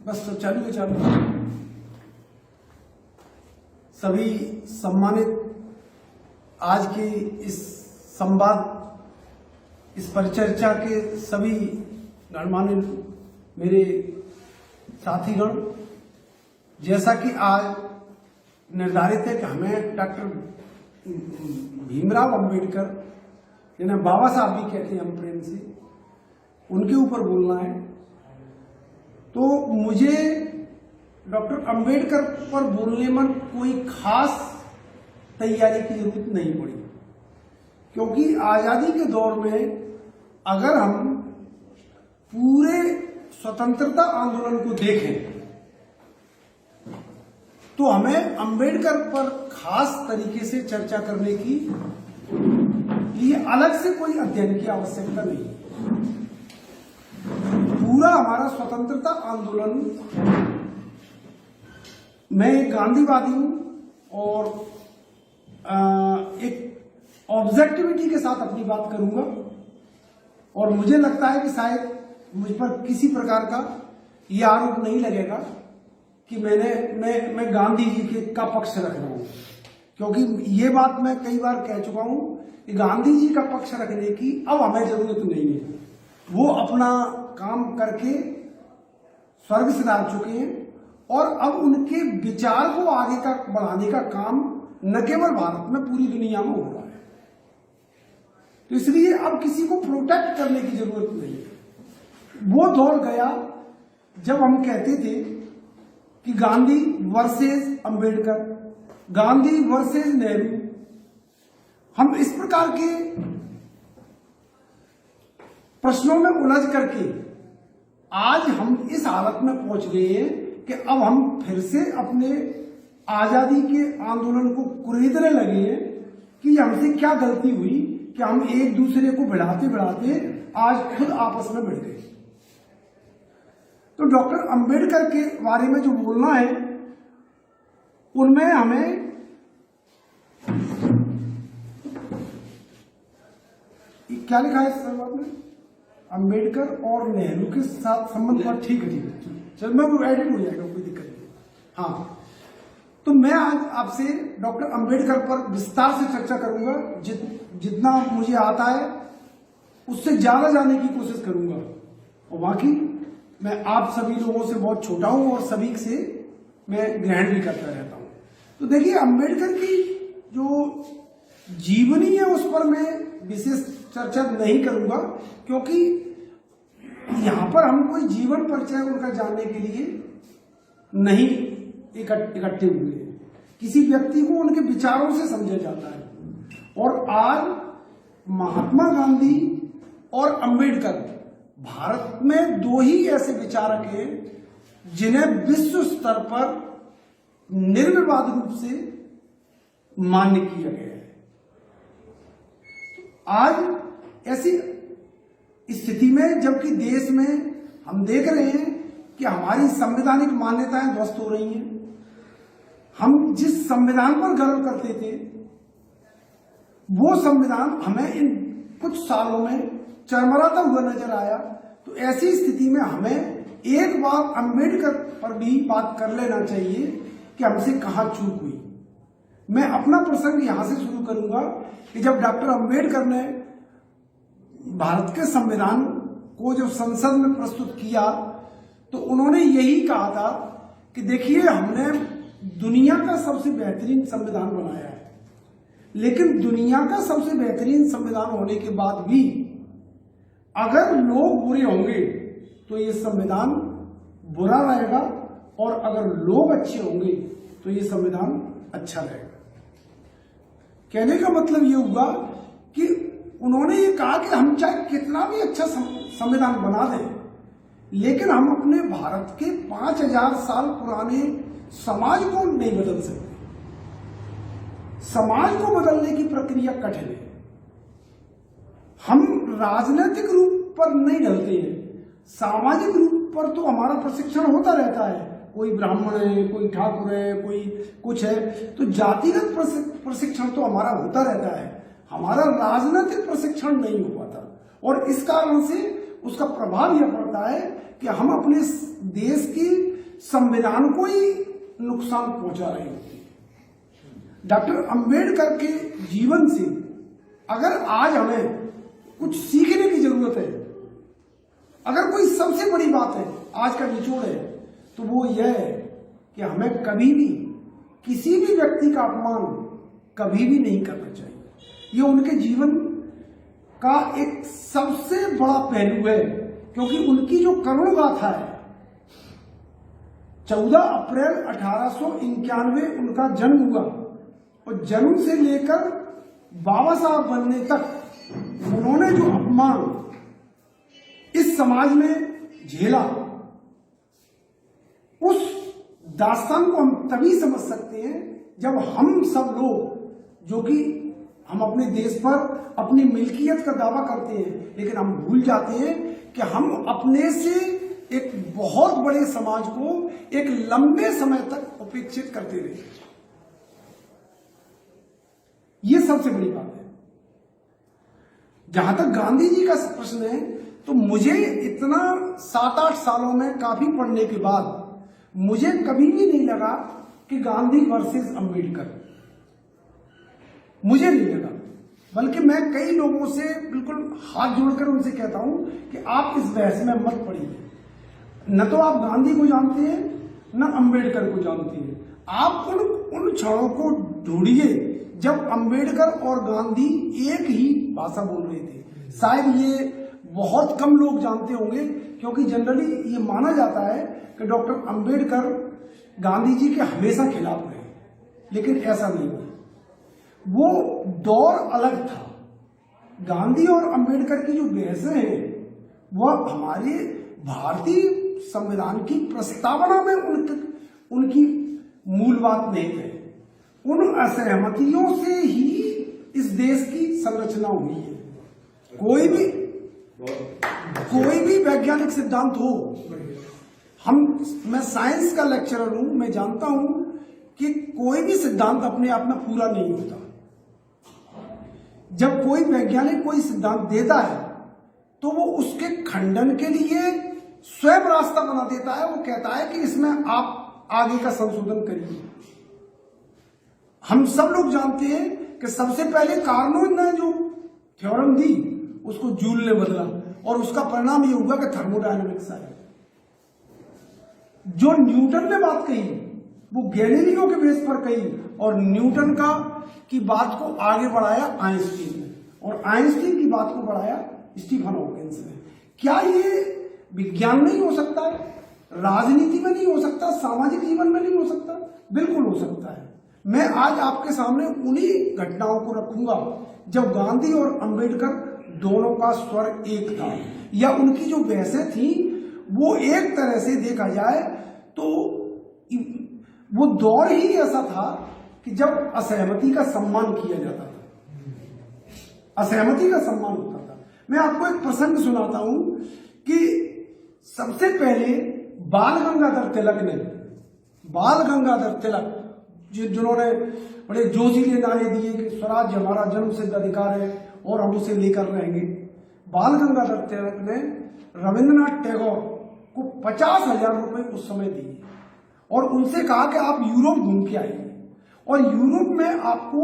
बस तो चालू। सभी सम्मानित आज के इस संवाद, इस परिचर्चा के सभी गणमान्य मेरे साथीगण, जैसा कि आज निर्धारित है कि हमें डॉक्टर भीमराव अंबेडकर, जिन्हें बाबा साहब भी कहते हैं हम प्रेम से, उनके ऊपर बोलना है, तो मुझे डॉक्टर अंबेडकर पर बोलने में कोई खास तैयारी की जरूरत नहीं पड़ी, क्योंकि आजादी के दौर में अगर हम पूरे स्वतंत्रता आंदोलन को देखें तो हमें अंबेडकर पर खास तरीके से चर्चा करने की लिए अलग से कोई अध्ययन की आवश्यकता नहीं है। पूरा हमारा स्वतंत्रता आंदोलन, मैं एक गांधीवादी हूं और एक ऑब्जेक्टिविटी के साथ अपनी बात करूंगा, और मुझे लगता है कि शायद मुझ पर किसी प्रकार का यह आरोप नहीं लगेगा कि मैं गांधी जी का पक्ष रख रहा हूं, क्योंकि ये बात मैं कई बार कह चुका हूं कि गांधी जी का पक्ष रखने की अब हमें जरूरत नहीं है। वो अपना काम करके स्वर्ग सिधार चुके हैं और अब उनके विचार को आगे तक बढ़ाने का काम न केवल भारत में, पूरी दुनिया में हो रहा है। तो इसलिए अब किसी को प्रोटेक्ट करने की जरूरत नहीं है। वो दौर गया जब हम कहते थे कि गांधी वर्सेस अंबेडकर, गांधी वर्सेस नेहरू। हम इस प्रकार के प्रश्नों में उलझ करके आज हम इस हालत में पहुंच गए हैं कि अब हम फिर से अपने आजादी के आंदोलन को कुरेदने लगे हैं कि हमसे क्या गलती हुई कि हम एक दूसरे को भिड़ाते भिड़ाते आज खुद आपस में भिड़ गए। तो डॉक्टर अंबेडकर के बारे में जो बोलना है, उनमें हमें क्या लिखा है शुरुआत में, अंबेडकर और नेहरू के साथ संबंध पर, ठीक है चल, मैं वो एडिट हो जाएगा, कोई दिक्कत नहीं। हाँ, तो मैं आज आपसे डॉक्टर अंबेडकर पर विस्तार से चर्चा करूंगा। जितना मुझे आता है उससे ज्यादा जाने की कोशिश करूंगा, और बाकी मैं आप सभी लोगों से बहुत छोटा हूं और सभी से मैं ग्रहण भी करता रहता हूं। तो देखिए, अंबेडकर की जो जीवनी है उस पर मैं विशेष चर्चा नहीं करूंगा, क्योंकि यहां पर हम कोई जीवन परिचय उनका जानने के लिए नहीं इकट्ठे हुए हैं। किसी व्यक्ति को उनके विचारों से समझा जाता है, और आज महात्मा गांधी और अंबेडकर भारत में दो ही ऐसे विचारक हैं जिन्हें विश्व स्तर पर निर्विवाद रूप से मान्य किया गया है। आज ऐसी स्थिति में, जबकि देश में हम देख रहे हैं कि हमारी संवैधानिक मान्यताएं ध्वस्त हो रही हैं, हम जिस संविधान पर गर्व करते थे वो संविधान हमें इन कुछ सालों में चरमराता हुआ नजर आया। तो ऐसी स्थिति में हमें एक बार अंबेडकर पर भी बात कर लेना चाहिए कि हमसे कहां चूक हुई। मैं अपना प्रसंग यहां से शुरू करूंगा कि जब डॉक्टर अंबेडकर ने भारत के संविधान को जब संसद में प्रस्तुत किया तो उन्होंने यही कहा था कि देखिए, हमने दुनिया का सबसे बेहतरीन संविधान बनाया है, लेकिन दुनिया का सबसे बेहतरीन संविधान होने के बाद भी अगर लोग बुरे होंगे तो ये संविधान बुरा रहेगा, और अगर लोग अच्छे होंगे तो ये संविधान अच्छा रहेगा। कहने का मतलब ये हुआ कि उन्होंने ये कहा कि हम चाहे कितना भी अच्छा संविधान बना दें, लेकिन हम अपने भारत के 5000 साल पुराने समाज को नहीं बदल सकते। समाज को बदलने की प्रक्रिया कठिन है। हम राजनीतिक रूप पर नहीं ढलते हैं, सामाजिक रूप पर तो हमारा प्रशिक्षण होता रहता है। कोई ब्राह्मण है, कोई ठाकुर है, कोई कुछ है, तो जातिगत प्रशिक्षण तो हमारा होता रहता है, हमारा राजनीतिक प्रशिक्षण नहीं हो पाता। और इस कारण से उसका प्रभाव यह पड़ता है कि हम अपने देश की संविधान को ही नुकसान पहुंचा रही होती है। डॉक्टर अंबेडकर के जीवन से अगर आज हमें कुछ सीखने की जरूरत है, अगर कोई सबसे बड़ी बात है, आज का निचोड़ है, तो वो यह है कि हमें कभी भी किसी भी व्यक्ति का अपमान कभी भी नहीं करना चाहिए। ये उनके जीवन का एक सबसे बड़ा पहलू है, क्योंकि उनकी जो करुण गाथा है, 14 अप्रैल 1891 उनका जन्म हुआ और जन्म से लेकर बाबा साहब बनने तक उन्होंने जो अपमान इस समाज में झेला, उस दास्तान को हम तभी समझ सकते हैं जब हम सब लोग, जो कि हम अपने देश पर अपनी मिल्कियत का दावा करते हैं, लेकिन हम भूल जाते हैं कि हम अपने से एक बहुत बड़े समाज को एक लंबे समय तक उपेक्षित करते रहे। यह सबसे बड़ी बात है। जहां तक गांधी जी का प्रश्न है, तो मुझे इतना 7-8 सालों में काफी पढ़ने के बाद मुझे कभी भी नहीं लगा कि गांधी वर्सेस अंबेडकर, मुझे नहीं लगा। बल्कि मैं कई लोगों से बिल्कुल हाथ जोड़कर उनसे कहता हूं कि आप इस बहस में मत पड़िए। न तो आप गांधी को जानते हैं, न अंबेडकर को जानते हैं। आप उन क्षणों को ढूंढिए जब अंबेडकर और गांधी एक ही भाषा बोल रहे थे। शायद ये बहुत कम लोग जानते होंगे, क्योंकि जनरली ये माना जाता है कि डॉक्टर अंबेडकर गांधी जी के हमेशा खिलाफ रहे, लेकिन ऐसा नहीं हुआ। वो दौर अलग था। गांधी और अंबेडकर की जो बहसें हैं, वह हमारे भारतीय संविधान की प्रस्तावना में उनकी मूल बात नहीं है। उन असहमतियों से ही इस देश की संरचना हुई है। कोई भी वैज्ञानिक सिद्धांत हो, मैं साइंस का लेक्चरर हूं, मैं जानता हूं कि कोई भी सिद्धांत अपने आप में पूरा नहीं होता। जब कोई वैज्ञानिक कोई सिद्धांत देता है, तो वो उसके खंडन के लिए स्वयं रास्ता बना देता है। वो कहता है कि इसमें आप आगे का संशोधन करिए। हम सब लोग जानते हैं कि सबसे पहले कार्नोट ने जो थ्योरम दी, उसको जूल ने बदला, और उसका परिणाम ये हुआ कि थर्मोडायनेमिक्स आया। जो न्यूटन ने बात कही, वो गैलीलियो के बेस पर कही, और न्यूटन की बात को आगे बढ़ाया आइंस्टीन ने, और आइंस्टीन की बात को बढ़ाया स्टीफन हॉकिंस ने। क्या ये विज्ञान में ही हो सकता है? राजनीति में नहीं हो सकता? सामाजिक जीवन में नहीं हो सकता? बिल्कुल हो सकता है। मैं आज आपके सामने उन्हीं घटनाओं को रखूंगा जब गांधी और अंबेडकर दोनों का स्वर एक था, या उनकी जो बहसें थी वो एक तरह से देखा जाए तो वो दौर ही ऐसा था कि जब असहमति का सम्मान किया जाता था, असहमति का सम्मान होता था। मैं आपको एक प्रसंग सुनाता हूं कि सबसे पहले बाल गंगाधर तिलक जिन्होंने बड़े जोशीले नारे दिए कि स्वराज हमारा जन्मसिद्ध अधिकार है और हम उसे लेकर रहेंगे। बाल गंगाधर तिलक ने रविंद्रनाथ टैगोर को 50,000 रुपए उस समय दिए और उनसे कहा कि आप यूरोप घूम के आइए और यूरोप में आपको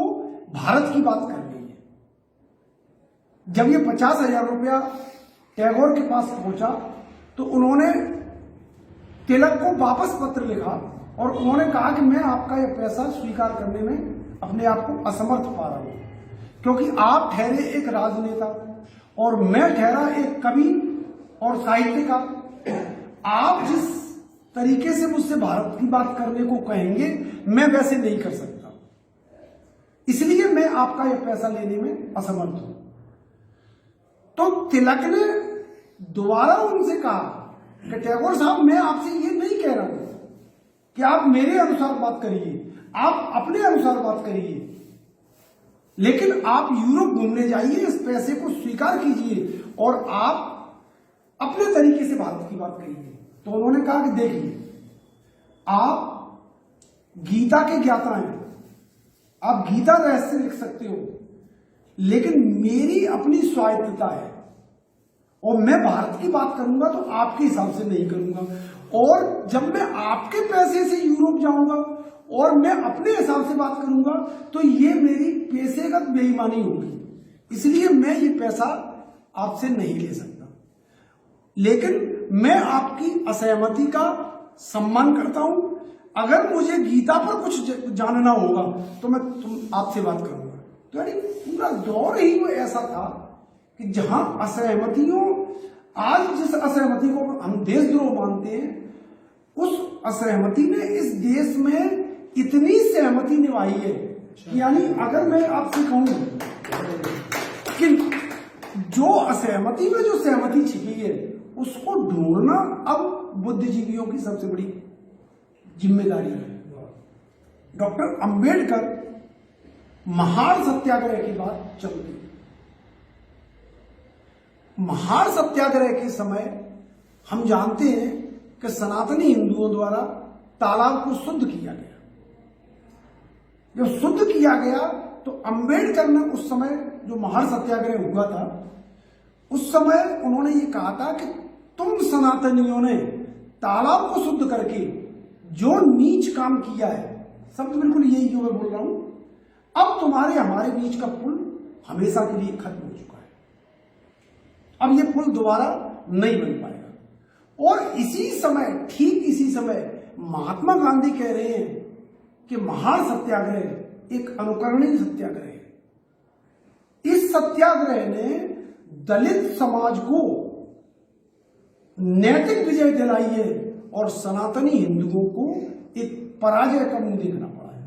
भारत की बात करनी है। जब ये 50,000 रुपया टैगोर के पास पहुंचा तो उन्होंने तिलक को वापस पत्र लिखा और उन्होंने कहा कि मैं आपका यह पैसा स्वीकार करने में अपने आप को असमर्थ पा रहा हूं, क्योंकि आप ठहरे एक राजनेता और मैं ठहरा एक कवि और साहित्यकार। आप जिस तरीके से मुझसे भारत की बात करने को कहेंगे मैं वैसे नहीं कर सकता, इसलिए मैं आपका यह पैसा लेने में असमर्थ हूं। तो तिलक ने दोबारा उनसे कहा कि टैगोर साहब, मैं आपसे ये नहीं कह रहा हूं कि आप मेरे अनुसार बात करिए, आप अपने अनुसार बात करिए, लेकिन आप यूरोप घूमने जाइए, इस पैसे को स्वीकार कीजिए और आप अपने तरीके से भारत की बात करिए। तो उन्होंने कहा कि देखिए, आप गीता के ज्ञाता हैं, आप गीता रहस्य लिख सकते हो, लेकिन मेरी अपनी स्वायत्तता है और मैं भारत की बात करूंगा तो आपके हिसाब से नहीं करूंगा। और जब मैं आपके पैसे से यूरोप जाऊंगा और मैं अपने हिसाब से बात करूंगा तो ये मेरी पेशेगत बेईमानी होगी। इसलिए मैं ये पैसा आपसे नहीं ले सकता, लेकिन मैं आपकी असहमति का सम्मान करता हूं। अगर मुझे गीता पर कुछ जानना होगा तो मैं आपसे बात करूंगा। तो यानी पूरा दौर ही वो ऐसा था कि जहां असहमतियों, आज जिस असहमति को हम देशद्रोह मानते हैं, उस असहमति ने इस देश में इतनी सहमति निभाई है कि यानी अगर मैं आपसे कहूं कि जो असहमति में जो सहमति छिपी है उसको ढूंढना अब बुद्धिजीवियों की सबसे बड़ी जिम्मेदारी है। डॉक्टर अंबेडकर महार सत्याग्रह की बात चल रही। महार सत्याग्रह के समय हम जानते हैं कि सनातनी हिंदुओं द्वारा तालाब को शुद्ध किया गया। जब शुद्ध किया गया तो अंबेडकर ने उस समय जो महार सत्याग्रह हुआ था उस समय उन्होंने ये कहा था कि तुम सनातनियों ने तालाब को शुद्ध करके जो नीच काम किया है, शब्द बिल्कुल यही जो मैं बोल रहा हूं, अब तुम्हारे हमारे बीच का पुल हमेशा के लिए खत्म हो चुका है। अब ये पुल दोबारा नहीं बन पाएगा। और इसी समय, ठीक इसी समय महात्मा गांधी कह रहे हैं कि महार सत्याग्रह एक अनुकरणीय सत्याग्रह है। इस सत्याग्रह ने दलित समाज को नैतिक विजय दिलाई है और सनातनी हिंदुओं को एक पराजय का मुंह देखना पड़ा है।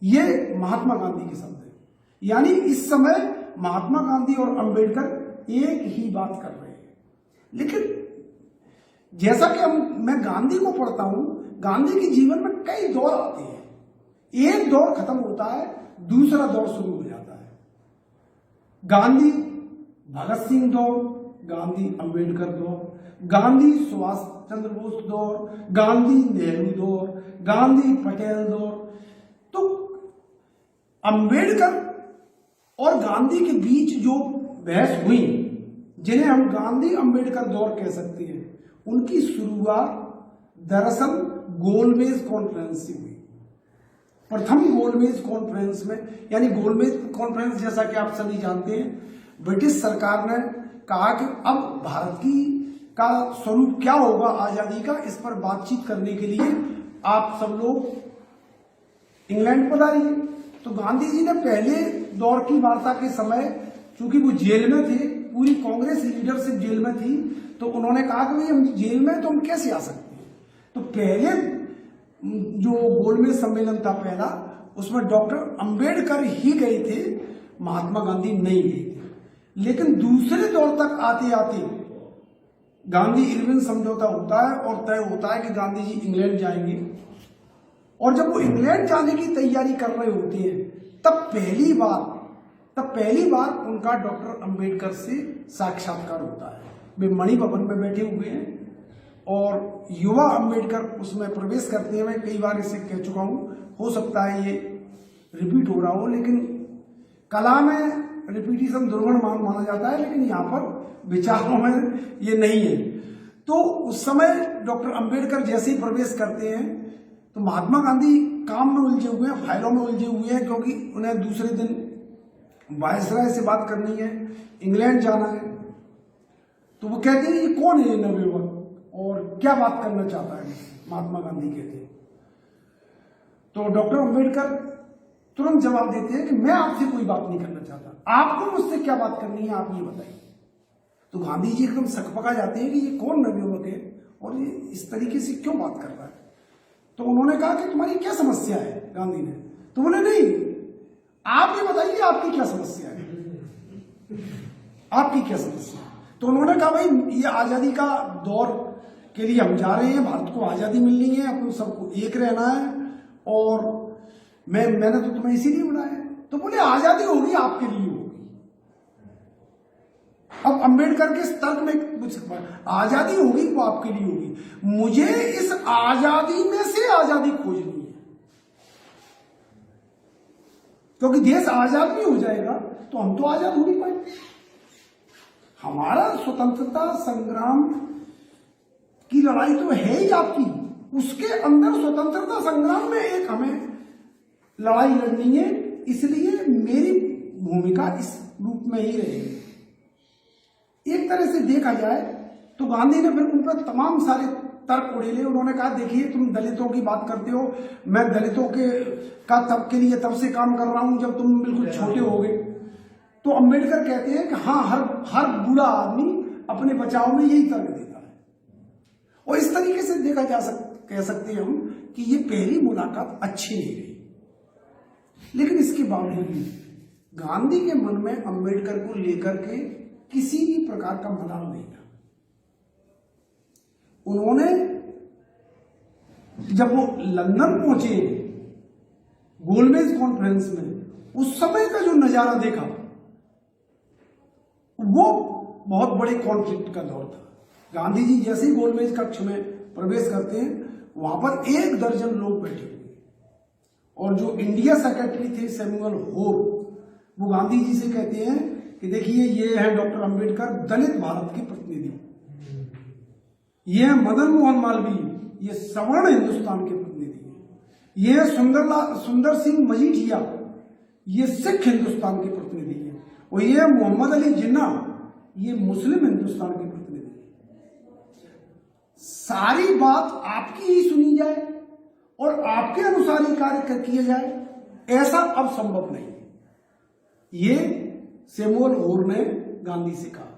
ये महात्मा गांधी के शब्द हैं। यानी इस समय महात्मा गांधी और अंबेडकर एक ही बात कर रहे हैं। लेकिन जैसा कि मैं गांधी को पढ़ता हूं, गांधी के जीवन में कई दौर आते हैं। एक दौर खत्म होता है, दूसरा दौर शुरू हो जाता है। गांधी भगत सिंह दौर, गांधी अंबेडकर दौर, गांधी सुभाष चंद्र बोस दौर, गांधी नेहरू दौर, गांधी पटेल दौर। तो अंबेडकर और गांधी के बीच जो बहस हुई, जिन्हें हम गांधी अंबेडकर दौर कह सकते हैं, उनकी शुरुआत दरअसल गोलमेज कॉन्फ्रेंस से हुई। प्रथम गोलमेज कॉन्फ्रेंस में, यानी गोलमेज कॉन्फ्रेंस जैसा कि आप सभी जानते हैं, ब्रिटिश सरकार ने कहा कि अब भारत का स्वरूप क्या होगा आजादी का, इस पर बातचीत करने के लिए आप सब लोग इंग्लैंड पधारिए। तो गांधी जी ने पहले दौर की वार्ता के समय, चूंकि वो जेल में थे, पूरी कांग्रेस लीडरशिप जेल में थी, तो उन्होंने कहा कि भाई हम जेल में, तो हम कैसे आ सकते हैं। तो पहले जो गोलमेज सम्मेलन था पहला, उसमें डॉक्टर अंबेडकर ही गए थे, महात्मा गांधी नहीं गए थे। लेकिन दूसरे दौर तक आते आते गांधी इरविन समझौता होता है और तय होता है कि गांधी जी इंग्लैंड जाएंगे। और जब वो इंग्लैंड जाने की तैयारी कर रहे होते हैं, तब पहली बार उनका डॉक्टर अंबेडकर से साक्षात्कार होता है। वे मणि भवन में बैठे हुए हैं और युवा अंबेडकर उसमें प्रवेश करते हैं। मैं कई बार इसे कह चुका हूं, हो सकता है ये रिपीट हो रहा हो, लेकिन कला में रिपीटिशन दुर्गुण माना जाता है, लेकिन यहां पर विचारों में ये नहीं है। तो उस समय डॉक्टर अंबेडकर जैसे ही प्रवेश करते हैं तो महात्मा गांधी काम में उलझे हुए हैं, फाइलों में उलझे हुए हैं, क्योंकि उन्हें दूसरे दिन वायसराय से बात करनी है, इंग्लैंड जाना है। तो वो कहते हैं ये कौन है नवयुवक और क्या बात करना चाहता है, महात्मा गांधी कहते हैं। तो डॉक्टर अंबेडकर तुरंत जवाब देते हैं कि मैं आपसे कोई बात नहीं करना चाहता, आपको मुझसे क्या बात करनी है आप ये बताइए। तो गांधी जी एकदम सकपका जाते हैं कि ये कौन नवयुवक है और ये इस तरीके से क्यों बात कर रहा है। तो उन्होंने कहा कि तुम्हारी क्या समस्या है, गांधी ने। तो बोले नहीं, आप ये बताइए आपकी क्या समस्या है, आपकी क्या समस्या है। तो उन्होंने कहा भाई ये आजादी का दौर के लिए हम जा रहे हैं, भारत को आजादी मिलनी है, अपन सबको एक रहना है, और मैंने तो तुम्हें इसीलिए बुलाया है। तो बोले आजादी होगी आपके लिए होगी। अब अंबेडकर के तर्क में कुछ आजादी होगी वो आपके लिए होगी, मुझे इस आजादी में से आजादी खोजनी है, क्योंकि देश आजाद भी हो जाएगा तो हम तो आजाद हो नहीं पाएंगे। हमारा स्वतंत्रता संग्राम की लड़ाई तो है ही आपकी, उसके अंदर स्वतंत्रता संग्राम में एक हमें लड़ाई लड़नी है, इसलिए मेरी भूमिका इस रूप में ही रहेगी। एक तरह से देखा जाए तो गांधी ने फिर उन पर तमाम सारे तर्क उड़ेले। उन्होंने कहा देखिए तुम दलितों की बात करते हो, मैं दलितों के लिए तब से काम कर रहा हूं जब तुम बिल्कुल छोटे हो गए। तो अंबेडकर कहते हैं कि हाँ, हर बूढ़ा आदमी अपने बचाव में यही तर्क देता है। और इस तरीके से देखा कह सकते हैं हम कि ये पहली मुलाकात अच्छी नहीं रही। लेकिन इसके बावजूद भी गांधी के मन में अंबेडकर को लेकर के किसी भी प्रकार का मलाल नहीं था। उन्होंने जब वो लंदन पहुंचे गोलमेज कॉन्फ्रेंस में, उस समय का जो नजारा देखा वो बहुत बड़े कॉन्फ्लिक्ट का दौर था। गांधी जी जैसे ही गोलमेज कक्ष में प्रवेश करते हैं, वहां पर 1 दर्जन लोग बैठे हुए, और जो इंडिया सेक्रेटरी थे सैमुअल होर, वो गांधी जी से कहते हैं कि देखिए ये है डॉक्टर अंबेडकर, दलित भारत के प्रतिनिधि, ये है मदन मोहन मालवीय, ये सवर्ण हिंदुस्तान के प्रतिनिधि, ये है सुंदर सिंह मजीठिया, ये सिख हिंदुस्तान के प्रतिनिधि है, और ये है मोहम्मद अली जिन्ना, ये मुस्लिम हिंदुस्तान के प्रतिनिधि। सारी बात आपकी ही सुनी जाए और आपके अनुसार ही कार्य किया जाए, ऐसा अब संभव नहीं। ये सैमुअल होर ने गांधी से कहा।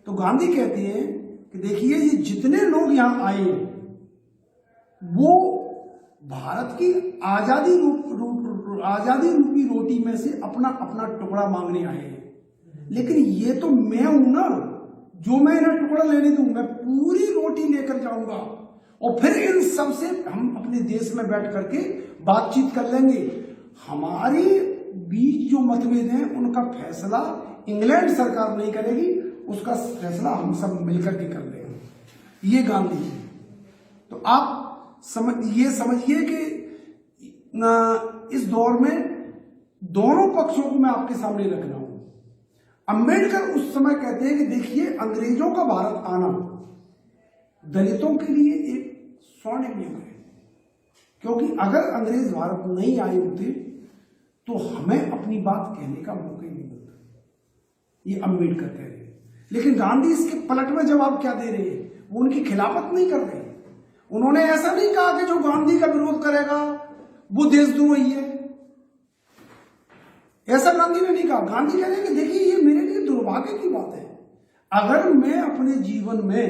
तो गांधी कहते हैं कि देखिए ये जितने लोग यहां आए वो भारत की आजादी रूपी रोटी में से अपना अपना टुकड़ा मांगने आए हैं, लेकिन ये तो मैं हूं ना जो मैं इन्हें टुकड़ा लेने दूं, मैं पूरी रोटी लेकर जाऊंगा और फिर इन सब से हम अपने देश में बैठ करके बातचीत कर लेंगे। हमारे बीच जो मतभेद हैं उनका फैसला इंग्लैंड सरकार नहीं करेगी, उसका फैसला हम सब मिलकर के कर लेंगे। ये गांधी है। तो आप ये समझिए कि इस दौर में दोनों पक्षों को मैं आपके सामने रख रहा हूं। अंबेडकर उस समय कहते हैं कि देखिए अंग्रेजों का भारत आना दलितों के लिए एक स्वर्णिम युग है, क्योंकि अगर अंग्रेज भारत नहीं आए होते तो हमें अपनी बात कहने का मौका ही नहीं मिलता। ये अंबेडकर कह रहे हैं। लेकिन गांधी इसके पलट में जवाब क्या दे रहे हैं? वो उनकी खिलाफत नहीं कर रहे। उन्होंने ऐसा नहीं कहा कि जो गांधी का विरोध करेगा वो देशद्रोही है, ऐसा गांधी ने नहीं कहा। गांधी कह रहे हैं कि देखिए ये मेरे लिए दुर्भाग्य की बात है, अगर मैं अपने जीवन में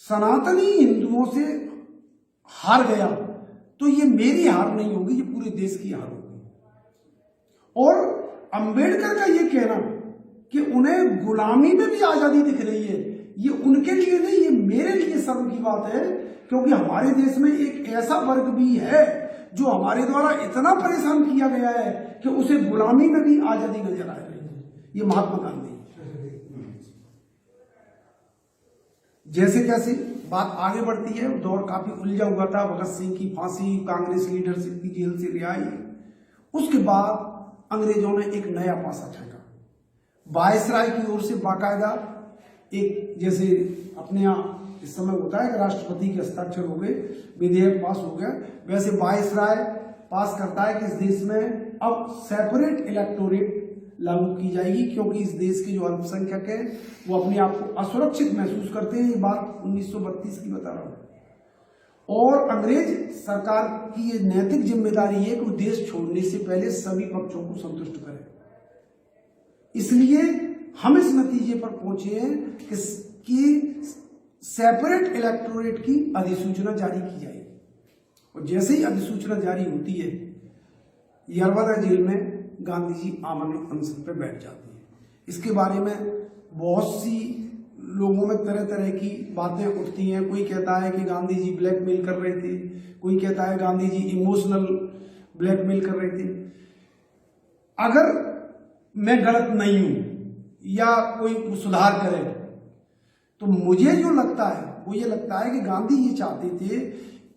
सनातनी हिंदुओं से हार गया तो ये मेरी हार नहीं होगी, ये पूरे देश की हार होगी। और अंबेडकर का ये कहना कि उन्हें गुलामी में भी आजादी दिख रही है, ये उनके लिए नहीं, ये मेरे लिए शर्म की बात है, क्योंकि हमारे देश में एक ऐसा वर्ग भी है जो हमारे द्वारा इतना परेशान किया गया है कि उसे गुलामी में भी आजादी नजर आ रही है। ये महात्मा गांधी। जैसे जैसे बात आगे बढ़ती है, दौर काफी उलझा हुआ था। भगत सिंह की फांसी, कांग्रेस लीडरशिप की जेल से रिहाई, उसके बाद अंग्रेजों ने एक नया पासा फेंका। वायसराय की ओर से बाकायदा एक, जैसे अपने यहाँ इस समय होता है कि राष्ट्रपति के हस्ताक्षर हो गए, विधेयक पास हो गया, वैसे वायसराय पास करता है कि इस देश में अब सेपरेट इलेक्टोरेट लागू की जाएगी, क्योंकि इस देश के जो अल्पसंख्यक है वो अपने आप को असुरक्षित महसूस करते हैं। ये बात 1932 की बता रहा हूं। और अंग्रेज सरकार की ये नैतिक जिम्मेदारी है कि वो देश छोड़ने से पहले सभी पक्षों को संतुष्ट करे। इसलिए हम इस नतीजे पर पहुंचे हैं कि सेपरेट इलेक्टोरेट की अधिसूचना जारी की जाएगी। और जैसे ही अधिसूचना जारी होती है, यरवदा जेल में गांधी जी आमरण अनशन पर बैठ जाते हैं। इसके बारे में बहुत सी लोगों में तरह तरह की बातें उठती हैं। कोई कहता है कि गांधी जी ब्लैकमेल कर रहे थे, कोई कहता है गांधी जी इमोशनल ब्लैकमेल कर रहे थे। अगर मैं गलत नहीं हूं या कोई सुधार करे तो मुझे जो लगता है वो ये लगता है कि गांधी ये चाहते थे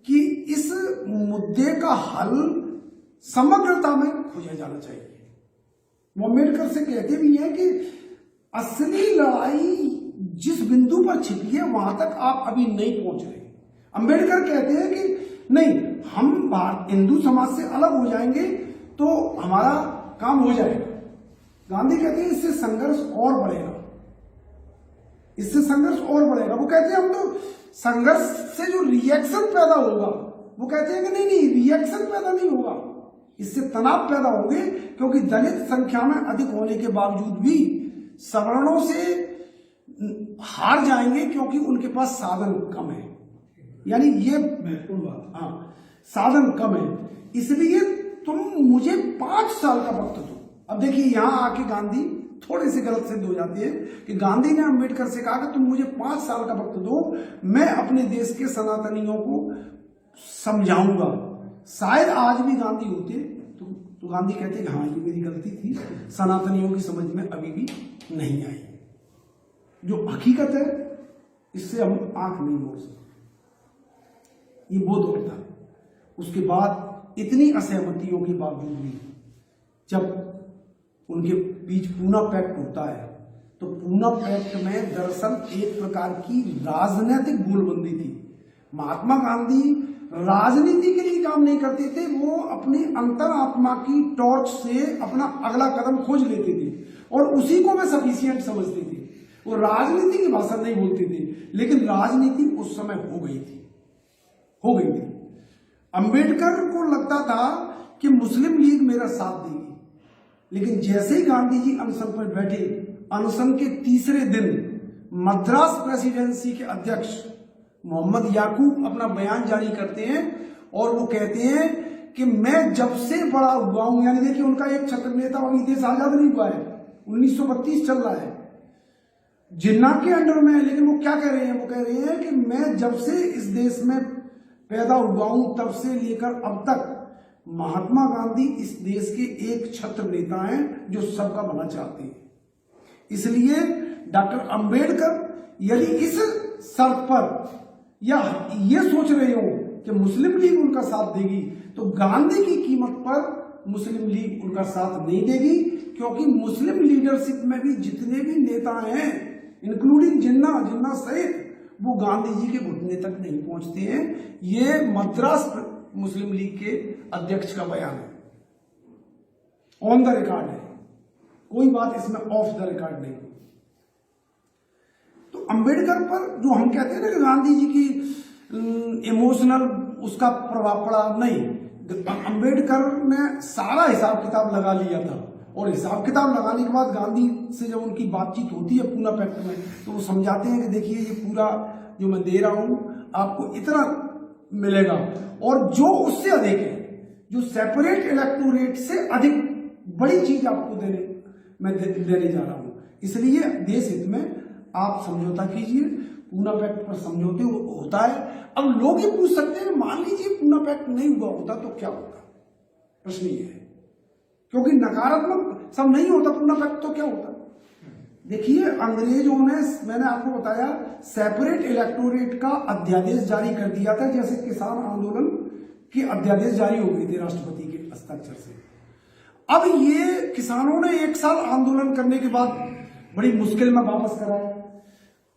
कि इस मुद्दे का हल समग्रता में खोजा जाना चाहिए। वो अम्बेडकर से कहते भी हैं कि असली लड़ाई जिस बिंदु पर छिपी है वहां तक आप अभी नहीं पहुंच रहे। अंबेडकर कहते हैं कि नहीं, हम हिंदू समाज से अलग हो जाएंगे तो हमारा काम हो जाएगा। गांधी कहते हैं इससे संघर्ष और बढ़ेगा, इससे संघर्ष और बढ़ेगा। वो कहते हैं हम तो संघर्ष से जो रिएक्शन पैदा होगा, वो कहते हैं कि नहीं नहीं, रिएक्शन पैदा नहीं होगा, इससे तनाव पैदा होंगे, क्योंकि दलित संख्या में अधिक होने के बावजूद भी सवर्णों से हार जाएंगे क्योंकि उनके पास साधन कम है। यानी ये महत्वपूर्ण बात, हाँ, साधन कम है, इसलिए तुम मुझे 5 साल का वक्त दो। अब देखिए यहां आके गांधी थोड़े से गलत सिद्ध हो जाते हैं कि गांधी ने अंबेडकर से कहा कि तुम मुझे 5 साल का वक्त दो, मैं अपने देश के सनातनियों को समझाऊंगा। शायद आज भी गांधी होते तो गांधी कहते कि हाँ ये मेरी गलती थी, सनातनियों की समझ में अभी भी नहीं आई। जो हकीकत है इससे हम आंख नहीं मोड़ सकते। ये वो दौर था। उसके बाद इतनी असहमतियों के बावजूद भी जब उनके बीच पूना पैक्ट होता है तो पूना पैक्ट में दरअसल एक प्रकार की राजनीतिक गोलबंदी थी। महात्मा गांधी राजनीति के लिए काम नहीं करते थे, वो अपनी अंतरात्मा की टॉर्च से अपना अगला कदम खोज लेते थे और उसी को वे सफिशिएंट समझते थे। वो राजनीति की भाषा नहीं बोलते थे, लेकिन राजनीति उस समय हो गई थी। अंबेडकर को लगता था कि मुस्लिम लीग मेरा साथ देगी, लेकिन जैसे ही गांधी जी अनशन पर बैठे, अनशन के तीसरे दिन मद्रास प्रेसिडेंसी के अध्यक्ष मोहम्मद याकूब अपना बयान जारी करते हैं और वो कहते हैं कि मैं जब से बड़ा हुआ हूं, यानी देखिए उनका एक छत्र नेता, अभी देश आजाद नहीं हुआ है, 1932 चल रहा है, जिन्ना के अंडर में है, लेकिन वो क्या कह रहे हैं? वो कह रहे हैं कि मैं जब से इस देश में पैदा हुआ हूं तब से लेकर अब तक महात्मा गांधी इस देश के एक छत्र नेता हैं जो सबका भला चाहते हैं। इसलिए डॉक्टर अंबेडकर यदि इस शर्त पर या ये सोच रहे हो कि मुस्लिम लीग उनका साथ देगी, तो गांधी की कीमत पर मुस्लिम लीग उनका साथ नहीं देगी, क्योंकि मुस्लिम लीडरशिप में भी जितने भी नेता हैं, इंक्लूडिंग जिन्ना सहित, वो गांधी जी के घुटने तक नहीं पहुंचते हैं। ये मद्रास मुस्लिम लीग के अध्यक्ष का बयान है, ऑन द रिकॉर्ड है, कोई बात इसमें ऑफ द रिकॉर्ड नहीं। तो अंबेडकर पर जो हम कहते हैं ना कि गांधी जी की इमोशनल उसका प्रभाव पड़ा, नहीं, अंबेडकर ने सारा हिसाब किताब लगा लिया था और हिसाब किताब लगाने के बाद गांधी से जब उनकी बातचीत होती है पूना पैक्ट में, तो वो समझाते हैं कि देखिए ये पूरा जो मैं दे रहा हूं आपको इतना मिलेगा, और जो उससे अधिक है, जो सेपरेट इलेक्टोरेट से अधिक बड़ी चीज आपको देने जा रहा हूं, इसलिए देश हित में आप समझौता कीजिए। पूना पैक्ट पर समझौते होता है। अब लोग ये पूछ सकते हैं, मान लीजिए पूना पैक्ट नहीं हुआ होता तो क्या होता? प्रश्न ये है, क्योंकि नकारात्मक सब नहीं होता, पूना पैक्ट तो क्या होता? देखिए अंग्रेजों ने, मैंने आपको बताया, सेपरेट इलेक्टोरेट का अध्यादेश जारी कर दिया था, जैसे किसान आंदोलन के अध्यादेश जारी हो गए थे राष्ट्रपति के हस्ताक्षर से। अब ये किसानों ने 1 साल आंदोलन करने के बाद बड़ी मुश्किल में वापस कराया।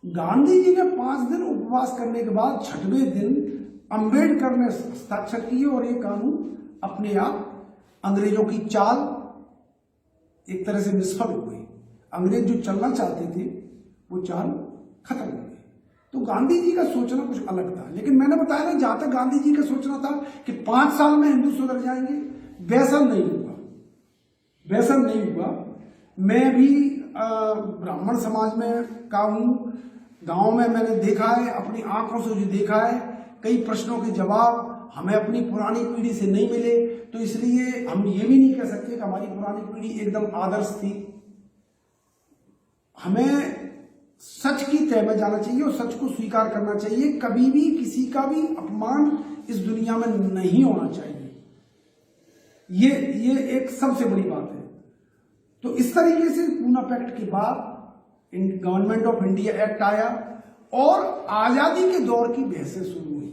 गांधी जी ने 5 दिन उपवास करने के बाद 6वें दिन अंबेडकर ने हस्ताक्षर किए और ये कानून अपने आप अंग्रेजों की चाल एक तरह से निष्फल हो गई। अंग्रेज जो चलना चाहते थे वो चाल खत्म हो गई। तो गांधी जी का सोचना कुछ अलग था, लेकिन मैंने बताया ना, जहां तक गांधी जी का सोचना था कि 5 साल में हिंदू सुधर जाएंगे, वैसा नहीं हुआ, वैसा नहीं हुआ। मैं भी ब्राह्मण समाज में का हूं, गांव में मैंने देखा है, अपनी आंखों से जो देखा है, कई प्रश्नों के जवाब हमें अपनी पुरानी पीढ़ी से नहीं मिले, तो इसलिए हम ये भी नहीं कह सकते कि हमारी पुरानी पीढ़ी एकदम आदर्श थी। हमें सच की तह में जाना चाहिए और सच को स्वीकार करना चाहिए। कभी भी किसी का भी अपमान इस दुनिया में नहीं होना चाहिए, ये एक सबसे बड़ी बात है। तो इस तरीके से पूना पैक्ट के बाद गवर्नमेंट ऑफ इंडिया एक्ट आया और आजादी के दौर की बहसें शुरू हुई।